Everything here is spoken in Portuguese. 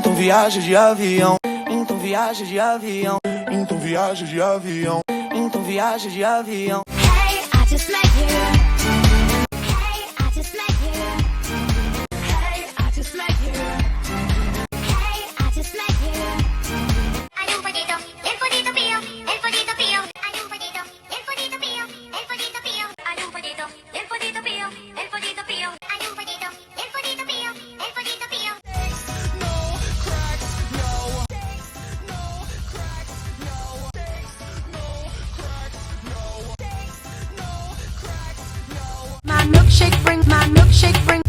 Então viaja de avião. Então viaja de avião. Então viaja de avião. Então viaja de avião. Hey, I just met you. Hey, I just met you. Hey, I just met you. Hey, I just met you. Hay un pollito pío, el pollito pío. Hay un pollito pío, el pollito pío. Hay un pollito pío, el pollito pío. Hay un pollito pío, el pollito pío. No cracks, no. No cracks, no. No cracks, no. No cracks, no. My milkshake bring